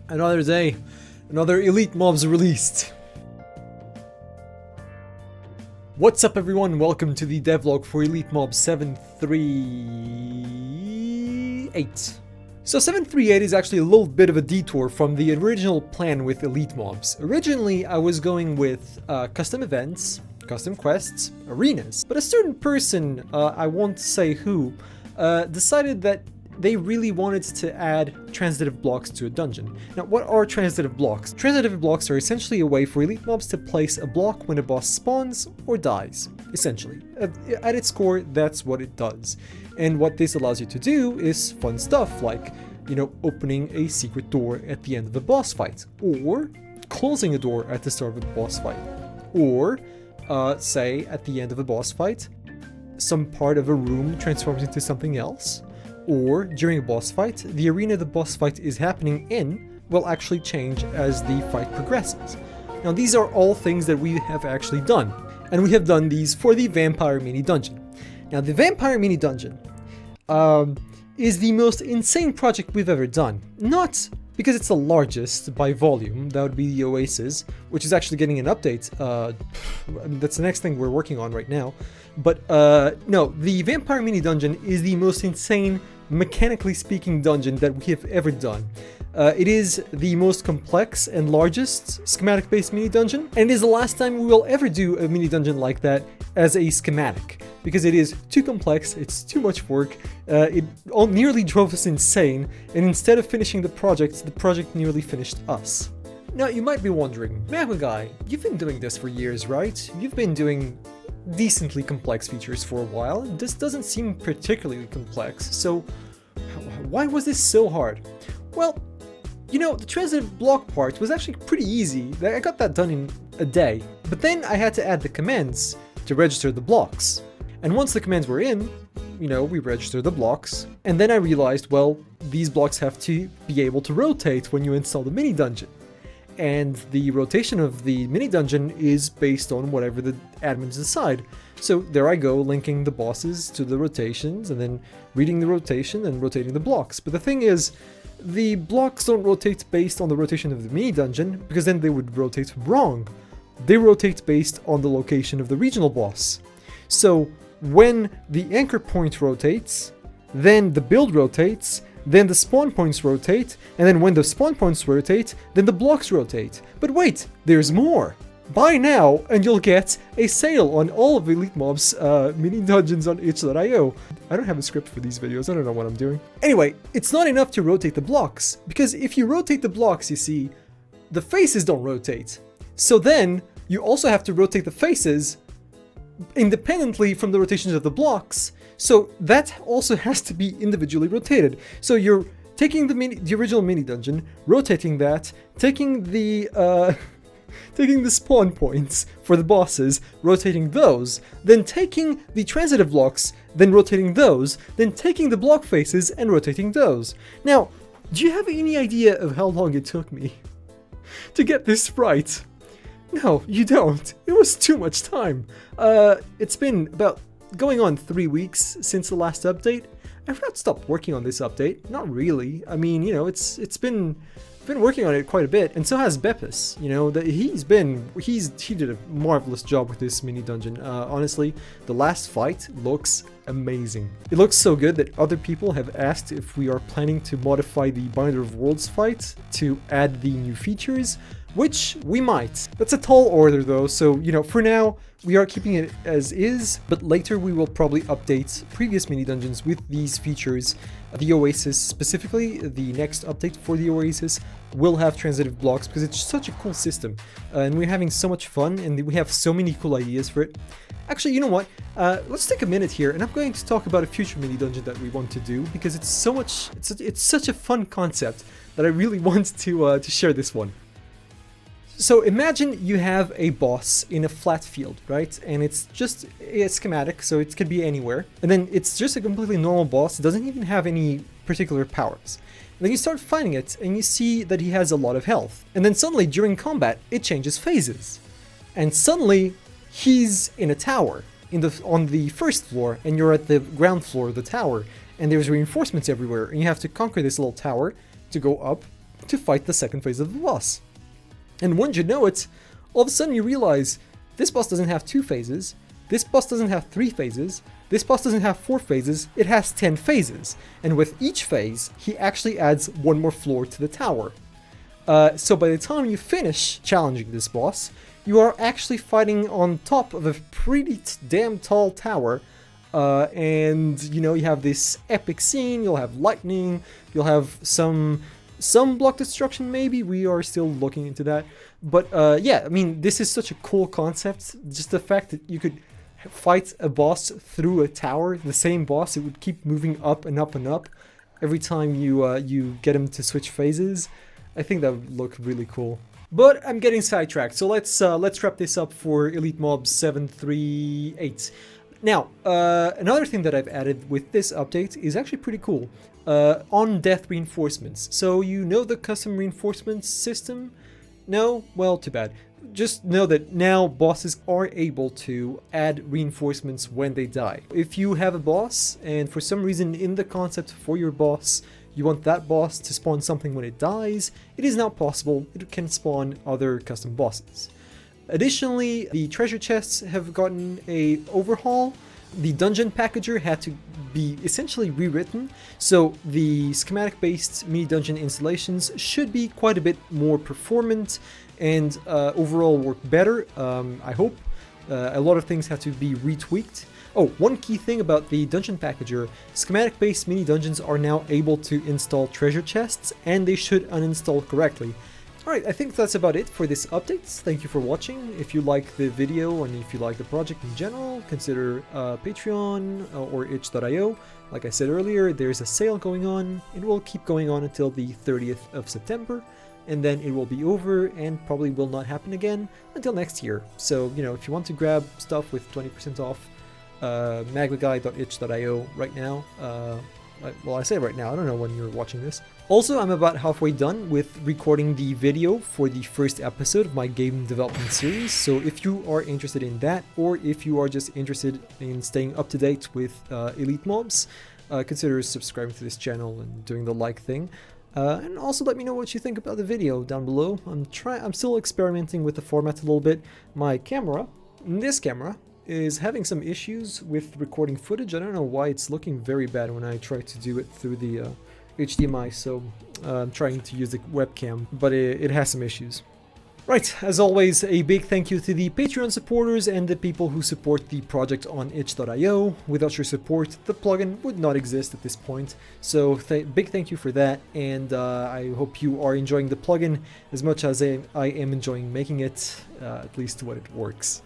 Another day, another EliteMobs released. What's up everyone, welcome to the devlog for EliteMobs 738. So 738 is actually a little bit of a detour from the original plan with EliteMobs. Originally I was going with custom events, custom quests, arenas, but a certain person, I won't say who, decided that they really wanted to add transitive blocks to a dungeon. Now, what are transitive blocks? Transitive blocks are essentially a way for EliteMobs to place a block when a boss spawns or dies, essentially. At its core, that's what it does. And what this allows you to do is fun stuff like, opening a secret door at the end of the boss fight, or closing a door at the start of the boss fight, or, say, at the end of a boss fight, some part of a room transforms into something else, or during a boss fight, the arena the boss fight is happening in will actually change as the fight progresses. Now these are all things that we have actually done, and we have done these for the Vampire Mini Dungeon. Now the Vampire Mini Dungeon is the most insane project we've ever done. Not because it's the largest by volume, that would be the Oasis, which is actually getting an update. That's the next thing we're working on right now. But no, the Vampire Mini Dungeon is the most insane, mechanically speaking, dungeon that we have ever done. It is the most complex and largest schematic-based mini dungeon, and it is the last time we will ever do a mini dungeon like that as a schematic, because it is too complex, it's too much work, it nearly drove us insane, and instead of finishing the project nearly finished us. Now you might be wondering, MagmaGuy, you've been doing this for years, right? You've been doing decently complex features for a while, and this doesn't seem particularly complex, so why was this so hard? Well, the transitive block part was actually pretty easy. I got that done in a day, but then I had to add the commands to register the blocks. And once the commands were in, we registered the blocks, and then I realized, well, these blocks have to be able to rotate when you install the mini dungeon. And the rotation of the mini dungeon is based on whatever the admins decide. So there I go, linking the bosses to the rotations, and then reading the rotation and rotating the blocks. But the thing is, the blocks don't rotate based on the rotation of the mini dungeon, because then they would rotate wrong. They rotate based on the location of the regional boss. So when the anchor point rotates, then the build rotates, then the spawn points rotate, and then when the spawn points rotate, then the blocks rotate. But wait, there's more! Buy now and you'll get a sale on all of EliteMobs mini dungeons on itch.io. I don't have a script for these videos, I don't know what I'm doing. Anyway, it's not enough to rotate the blocks, because if you rotate the blocks, you see, the faces don't rotate. So then, you also have to rotate the faces independently from the rotations of the blocks, so that also has to be individually rotated. So you're taking the original mini dungeon, rotating that, taking the spawn points for the bosses, rotating those, then taking the transitive blocks, then rotating those, then taking the block faces and rotating those. Now, do you have any idea of how long it took me to get this right? No, you don't. It was too much time. It's been about going on 3 weeks since the last update. I've not stopped working on this update. Not really. I mean, it's been working on it quite a bit, and so has Beppis. He did a marvelous job with this mini dungeon. Honestly, the last fight looks amazing. It looks so good that other people have asked if we are planning to modify the Binder of Worlds fight to add the new features, which we might. That's a tall order though, so for now we are keeping it as is, but later we will probably update previous mini dungeons with these features. The Oasis specifically, the next update for the Oasis will have transitive blocks because it's such a cool system, and we're having so much fun, and we have so many cool ideas for it. Actually, you know what? Let's take a minute here, and I'm going to talk about a future mini dungeon that we want to do, because it's such a fun concept that I really want to share this one. So imagine you have a boss in a flat field, right? And it's just a schematic, so it could be anywhere. And then it's just a completely normal boss. It doesn't even have any particular powers. And then you start fighting it, and you see that he has a lot of health. And then suddenly, during combat, it changes phases. And suddenly, he's in a tower on the first floor, and you're at the ground floor of the tower. And there's reinforcements everywhere, and you have to conquer this little tower, to go up to fight the second phase of the boss. And once you know it, all of a sudden you realize this boss doesn't have 2 phases, this boss doesn't have 3 phases, this boss doesn't have 4 phases, it has 10 phases. And with each phase, he actually adds 1 more floor to the tower. So by the time you finish challenging this boss, you are actually fighting on top of a pretty damn tall tower. And you know, you have this epic scene, you'll have lightning, you'll have some block destruction maybe, we are still looking into that. But yeah, I mean, this is such a cool concept, just the fact that you could fight a boss through a tower, the same boss, it would keep moving up and up and up every time you get him to switch phases. I think that would look really cool. But I'm getting sidetracked, so let's wrap this up for EliteMobs 738. Now, another thing that I've added with this update is actually pretty cool. On-death reinforcements. So you know the custom reinforcements system? No? Well, too bad. Just know that now bosses are able to add reinforcements when they die. If you have a boss, and for some reason in the concept for your boss, you want that boss to spawn something when it dies, it is now possible. It can spawn other custom bosses. Additionally, the treasure chests have gotten a overhaul. The dungeon packager had to be essentially rewritten, so the schematic-based mini-dungeon installations should be quite a bit more performant and overall work better, I hope. A lot of things had to be retweaked. Oh, one key thing about the dungeon packager, schematic-based mini-dungeons are now able to install treasure chests, and they should uninstall correctly. Alright, I think that's about it for this update. Thank you for watching. If you like the video and if you like the project in general, consider Patreon or itch.io. Like I said earlier, there's a sale going on. It will keep going on until the 30th of September, and then it will be over and probably will not happen again until next year. So, you know, if you want to grab stuff with 20% off, MagmaGuy.itch.io right now. Well, I say right now, I don't know when you're watching this. Also, I'm about halfway done with recording the video for the first episode of my game development series, so if you are interested in that, or if you are just interested in staying up to date with EliteMobs, consider subscribing to this channel and doing the like thing. And also let me know what you think about the video down below. I'm still experimenting with the format a little bit. My camera, this camera, is having some issues with recording footage. I don't know why it's looking very bad when I try to do it through the HDMI, so I'm trying to use the webcam, but it has some issues. Right, as always, a big thank you to the Patreon supporters and the people who support the project on itch.io. Without your support, the plugin would not exist at this point, so big thank you for that, and I hope you are enjoying the plugin as much as I am enjoying making it, at least when it works.